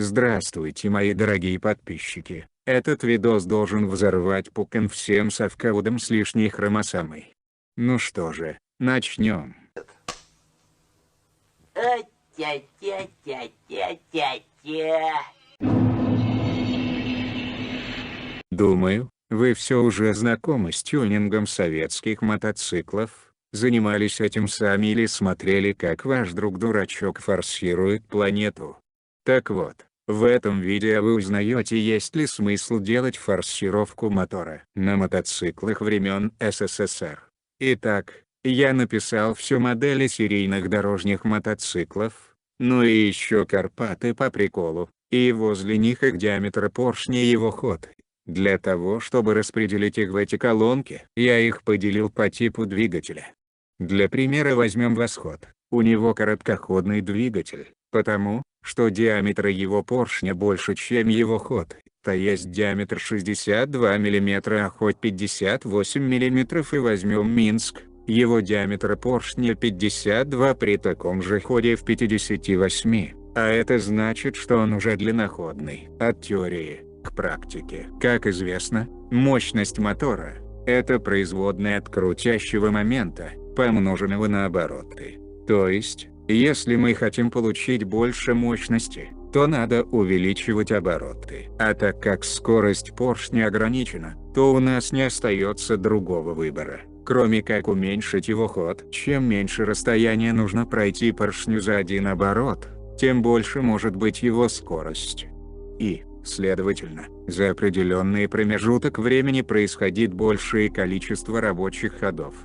Здравствуйте, мои дорогие подписчики. Этот видос должен взорвать пукан всем совководам с лишней хромосомой. Ну что же, начнем. Думаю, вы все уже знакомы с тюнингом советских мотоциклов, занимались этим сами или смотрели, как ваш друг-дурачок форсирует планету. Так вот, в этом видео вы узнаете, есть ли смысл делать форсировку мотора на мотоциклах времен СССР. Итак, я написал все модели серийных дорожных мотоциклов, ну и еще Карпаты по приколу, и возле них их диаметр поршня и его ход. Для того, чтобы распределить их в эти колонки, я их поделил по типу двигателя. Для примера возьмем восход. У него короткоходный двигатель, потому что диаметр его поршня больше, чем его ход, то есть диаметр 62 мм, а ход 58 мм. И возьмем Минск, его диаметр поршня 52 при таком же ходе в 58, а это значит, что он уже длинноходный. От теории к практике. Как известно, мощность мотора – это производная от крутящего момента, помноженного на обороты. То есть, если мы хотим получить больше мощности, то надо увеличивать обороты. А так как скорость поршня ограничена, то у нас не остается другого выбора, кроме как уменьшить его ход. Чем меньше расстояние нужно пройти поршню за один оборот, тем больше может быть его скорость. И, следовательно, за определенный промежуток времени происходит большее количество рабочих ходов.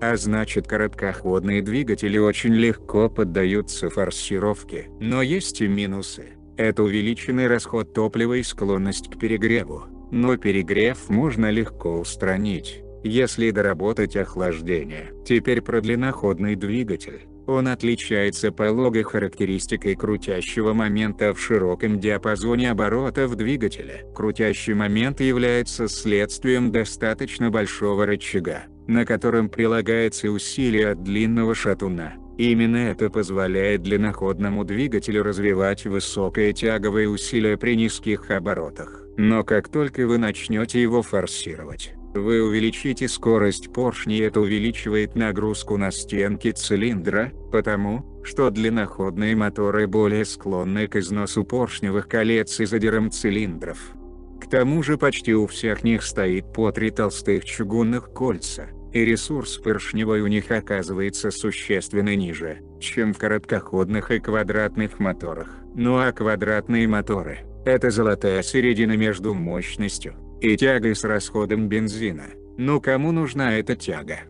А значит, короткоходные двигатели очень легко поддаются форсировке. Но есть и минусы. Это увеличенный расход топлива и склонность к перегреву. Но перегрев можно легко устранить, если доработать охлаждение. Теперь про длинноходный двигатель. Он отличается пологой характеристикой крутящего момента в широком диапазоне оборотов двигателя. Крутящий момент является следствием достаточно большого рычага, на котором прилагается усилие от длинного шатуна. Именно это позволяет длинноходному двигателю развивать высокое тяговое усилие при низких оборотах. Но как только вы начнете его форсировать, вы увеличите скорость поршня, и это увеличивает нагрузку на стенки цилиндра, потому что длинноходные моторы более склонны к износу поршневых колец и задирам цилиндров. К тому же почти у всех них стоит по 3 толстых чугунных кольца, и ресурс поршневой у них оказывается существенно ниже, чем в короткоходных и квадратных моторах. Ну а квадратные моторы – это золотая середина между мощностью и тягой с расходом бензина. Ну кому нужна эта тяга?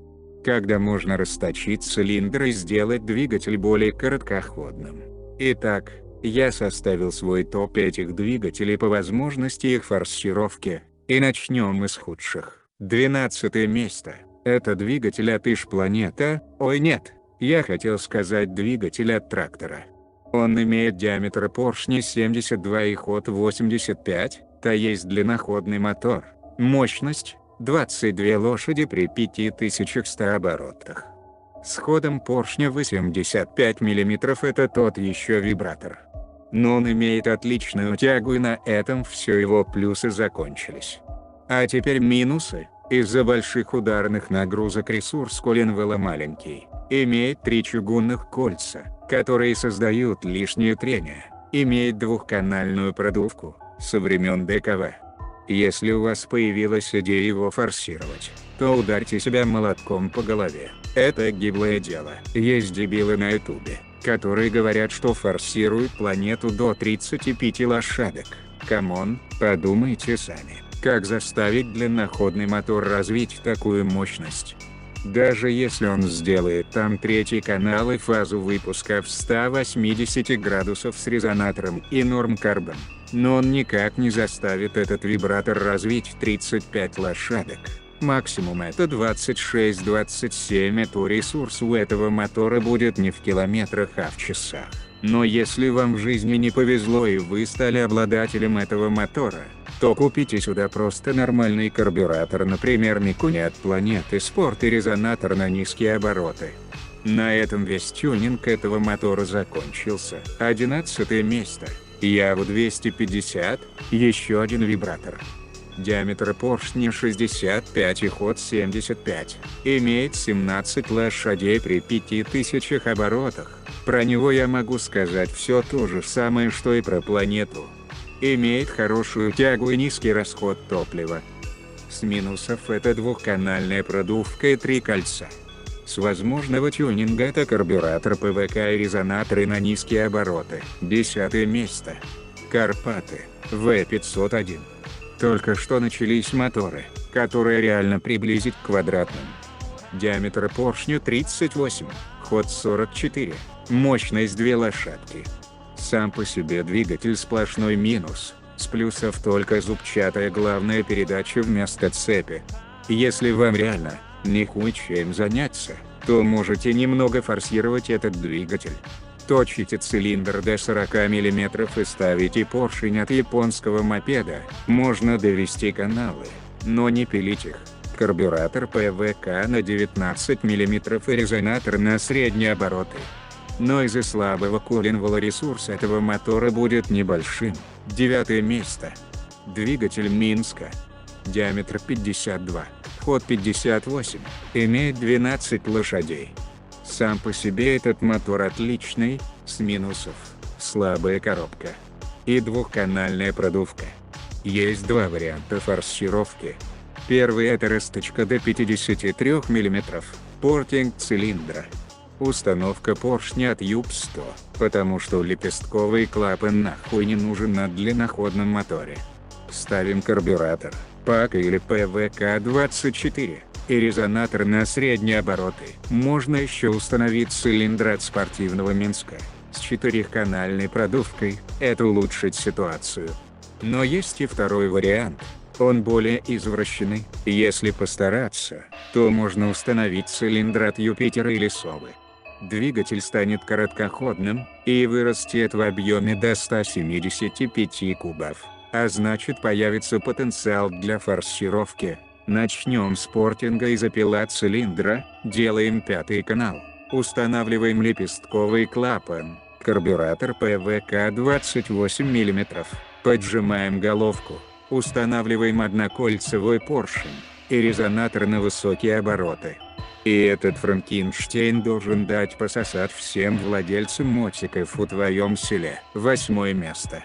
Когда можно расточить цилиндр и сделать двигатель более короткоходным. Итак, я составил свой топ этих двигателей по возможности их форсировки, и начнем мы с худших. 12 место. Это двигатель от Иж-Планета, ой нет, я хотел сказать двигатель от трактора. Он имеет диаметр поршня 72 и ход 85, то есть длинноходный мотор, мощность 22 лошади при 5100 оборотах. С ходом поршня 85 мм, это тот еще вибратор. Но он имеет отличную тягу, и на этом все его плюсы закончились. А теперь минусы. Из-за больших ударных нагрузок ресурс коленвала маленький, имеет 3 чугунных кольца, которые создают лишнее трение, имеет двухканальную продувку со времен ДКВ. Если у вас появилась идея его форсировать, то ударьте себя молотком по голове. Это гиблое дело. Есть дебилы на ютубе, которые говорят, что форсируют планету до 35 лошадок. Камон, подумайте сами. Как заставить длинноходный мотор развить такую мощность? Даже если он сделает там третий канал и фазу выпуска в 180 градусов с резонатором и норм-карбон, но он никак не заставит этот вибратор развить 35 лошадок. Максимум это 26-27, это ресурс у этого мотора будет не в километрах, а в часах. Но если вам в жизни не повезло и вы стали обладателем этого мотора, то купите сюда просто нормальный карбюратор, например Mikuni от Планеты Спорт, и резонатор на низкие обороты. На этом весь тюнинг этого мотора закончился. 11 место. Яву 250, еще один вибратор. Диаметр поршня 65 и ход 75. Имеет 17 лошадей при 5000 оборотах. Про него я могу сказать все то же самое, что и про планету. Имеет хорошую тягу и низкий расход топлива. С минусов это двухканальная продувка и 3 кольца. С возможного тюнинга это карбюратор ПВК и резонаторы на низкие обороты. 10 место. Карпаты, В501. Только что начались моторы, которые реально приблизить к квадратным. Диаметр поршня 38, ход 44, мощность 2 лошадки. Сам по себе двигатель сплошной минус, с плюсов только зубчатая главная передача вместо цепи. Если вам реально не хуй чем заняться, то можете немного форсировать этот двигатель. Точите цилиндр до 40 мм и ставите поршень от японского мопеда, можно довести каналы, но не пилить их. Карбюратор ПВК на 19 мм и резонатор на средние обороты. Но из-за слабого кулингового ресурса этого мотора будет небольшим. 9 место. Двигатель Минска. Диаметр 52, ход 58, имеет 12 лошадей. Сам по себе этот мотор отличный, с минусов – слабая коробка и двухканальная продувка. Есть два варианта форсировки. Первый – это расточка до 53 мм, портинг цилиндра. Установка поршня от ЮП-100, потому что лепестковый клапан нахуй не нужен на длинноходном моторе. Ставим карбюратор, ПАК или ПВК-24. И резонатор на средние обороты. Можно еще установить цилиндр от спортивного Минска с 4-канальной продувкой, это улучшит ситуацию. Но есть и второй вариант, он более извращенный. Если постараться, то можно установить цилиндр от Юпитера или Совы. Двигатель станет короткоходным и вырастет в объеме до 175 кубов, а значит появится потенциал для форсировки. Начнем с портинга и запила цилиндра, делаем 5-й канал, устанавливаем лепестковый клапан, карбюратор ПВК 28 мм, поджимаем головку, устанавливаем однокольцевой поршень и резонатор на высокие обороты. И этот Франкенштейн должен дать пососать всем владельцам мотиков в твоем селе. 8 место.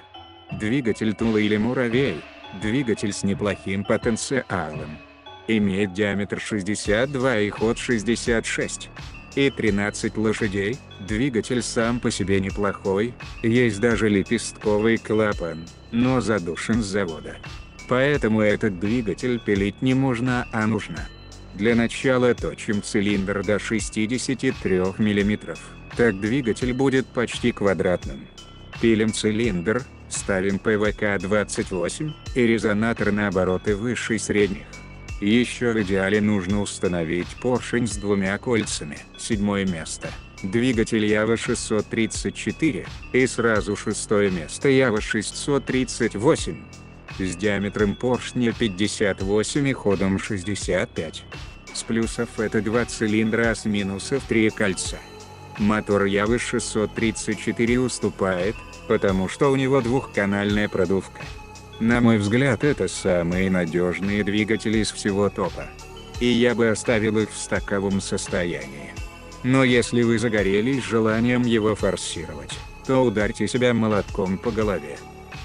Двигатель Тула или Муравей. Двигатель с неплохим потенциалом. Имеет диаметр 62 и ход 66. И 13 лошадей. Двигатель сам по себе неплохой, есть даже лепестковый клапан, но задушен с завода. Поэтому этот двигатель пилить не можно, а нужно. Для начала точим цилиндр до 63 мм, так двигатель будет почти квадратным. Пилим цилиндр, ставим ПВК-28 и резонатор на обороты выше средних. Еще в идеале нужно установить поршень с 2 кольцами. 7 место. Двигатель Ява 634 и сразу 6 место Ява 638. С диаметром поршня 58 и ходом 65. С плюсов это 2 цилиндра, а с минусов 3 кольца. Мотор Явы 634 уступает, потому что у него двухканальная продувка. На мой взгляд, это самые надежные двигатели из всего топа. И я бы оставил их в стоковом состоянии. Но если вы загорелись желанием его форсировать, то ударьте себя молотком по голове.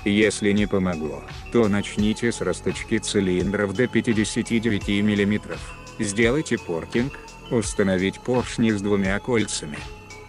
Если не помогло, то начните с расточки цилиндров до 59 мм. Сделайте портинг, установить поршни с 2 кольцами.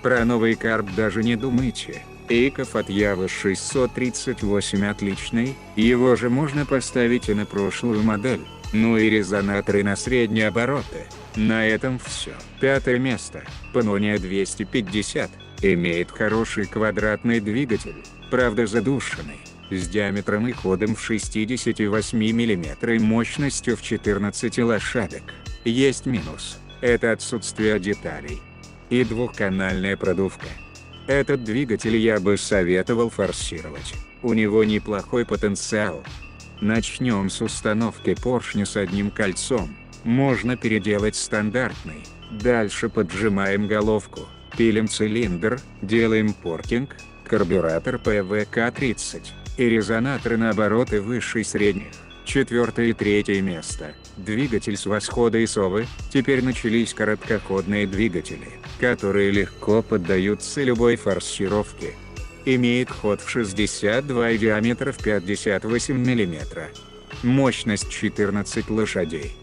Про новый карб даже не думайте. Эйков от Явы 638 отличный, его же можно поставить и на прошлую модель, ну и резонаторы на средние обороты. На этом все. 5 место. Pannonia 250, имеет хороший квадратный двигатель, правда задушенный, с диаметром и ходом в 68 мм и мощностью в 14 лошадок. Есть минус, это отсутствие деталей. И двухканальная продувка. Этот двигатель я бы советовал форсировать, у него неплохой потенциал. Начнем с установки поршня с 1 кольцом, можно переделать стандартный. Дальше поджимаем головку, пилим цилиндр, делаем портинг, карбюратор ПВК-30, и резонаторы на обороты выше средних. Четвертое и третье место. Двигатель с восхода ИСОВы. Теперь начались короткоходные двигатели, которые легко поддаются любой форсировке. Имеет ход в 62 и диаметр в 58 мм. Мощность 14 лошадей.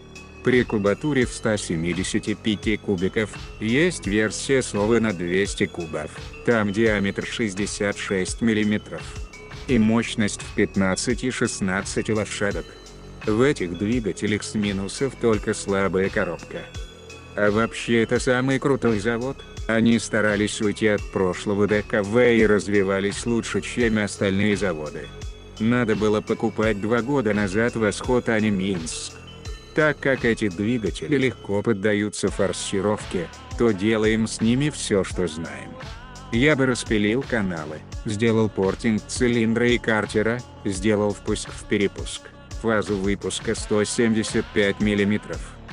При кубатуре в 175 кубиков, есть версия СОВы на 200 кубов, там диаметр 66 мм. И мощность в 15 и 16 лошадок. В этих двигателях с минусов только слабая коробка. А вообще это самый крутой завод, они старались уйти от прошлого ДКВ и развивались лучше, чем остальные заводы. Надо было покупать 2 года назад Восход, а не Минск. Так как эти двигатели легко поддаются форсировке, то делаем с ними все, что знаем. Я бы распилил каналы, сделал портинг цилиндра и картера, сделал впуск в перепуск, фазу выпуска 175 мм,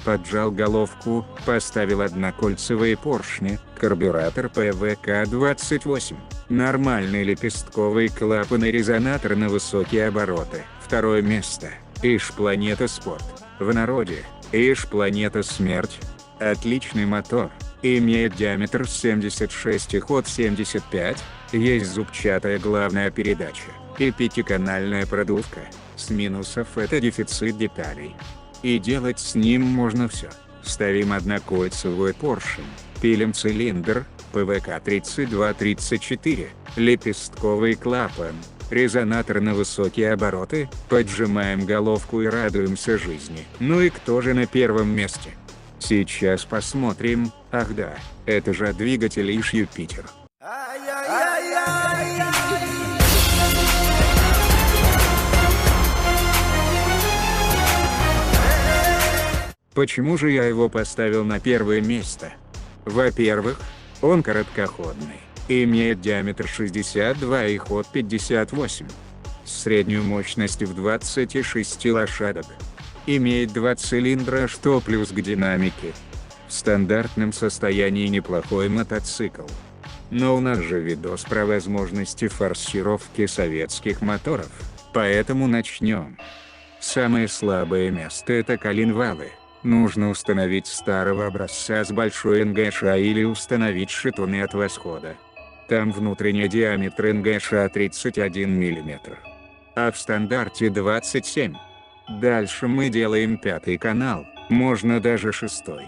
поджал головку, поставил однокольцевые поршни, карбюратор ПВК-28, нормальный лепестковый клапан и резонатор на высокие обороты. Второе место. Иж Планета Спорт. В народе Иж Планета Смерть. Отличный мотор. Имеет диаметр 76 и ход 75, есть зубчатая главная передача, и 5-канальная продувка. С минусов это дефицит деталей. И делать с ним можно все. Ставим однокольцевой поршень, пилим цилиндр, ПВК-32-34, лепестковый клапан, резонатор на высокие обороты, поджимаем головку и радуемся жизни. Ну и кто же на первом месте? Сейчас посмотрим. Ах да, это же двигатель Иж Юпитер. Почему же я его поставил на первое место? Во-первых, он короткоходный, имеет диаметр 62 и ход 58, среднюю мощность в 26 лошадок. Имеет 2 цилиндра, что плюс к динамике. В стандартном состоянии неплохой мотоцикл. Но у нас же видос про возможности форсировки советских моторов, поэтому начнем. Самое слабое место — это коленвалы. Нужно установить старого образца с большой НГШ или установить шатуны от Восхода. Там внутренний диаметр НГШ 31 мм. А в стандарте 27. Дальше мы делаем 5-й канал, можно даже 6-й.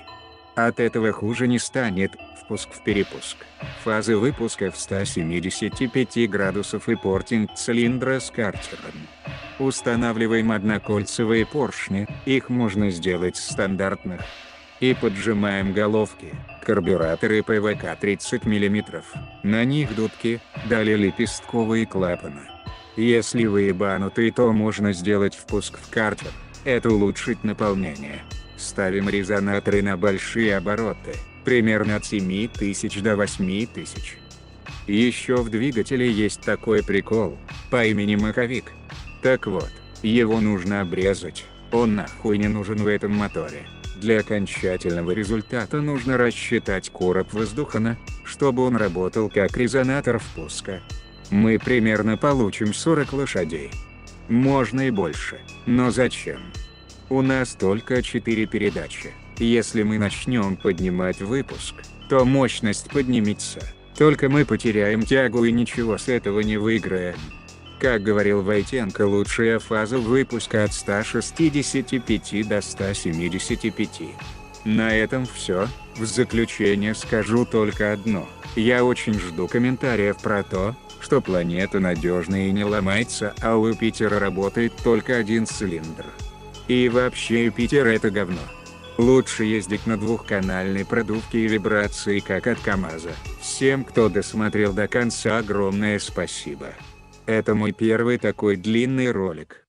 От этого хуже не станет. Впуск в перепуск. Фазы выпуска в 175 градусов и портинг цилиндра с картером. Устанавливаем однокольцевые поршни, их можно сделать стандартных. И поджимаем головки, карбюраторы ПВК 30 мм, на них дудки, далее лепестковые клапаны. Если вы ебанутый, то можно сделать впуск в картер, это улучшит наполнение. Ставим резонаторы на большие обороты, примерно от 7000 до 8000. Еще в двигателе есть такой прикол, по имени маховик. Так вот, его нужно обрезать, он нахуй не нужен в этом моторе. Для окончательного результата нужно рассчитать короб воздуха, чтобы он работал как резонатор впуска. Мы примерно получим 40 лошадей. Можно и больше, но зачем? У нас только 4 передачи. Если мы начнем поднимать выпуск, то мощность поднимется. Только мы потеряем тягу и ничего с этого не выиграем. Как говорил Войтенко, лучшая фаза выпуска от 165 до 175. На этом все. В заключение скажу только одно. Я очень жду комментариев про то, что планета надежная и не ломается, а у Юпитера работает только 1 цилиндр. И вообще Юпитер — это говно. Лучше ездить на двухканальной продувке и вибрации, как от КамАЗа. Всем, кто досмотрел до конца, огромное спасибо. Это мой первый такой длинный ролик.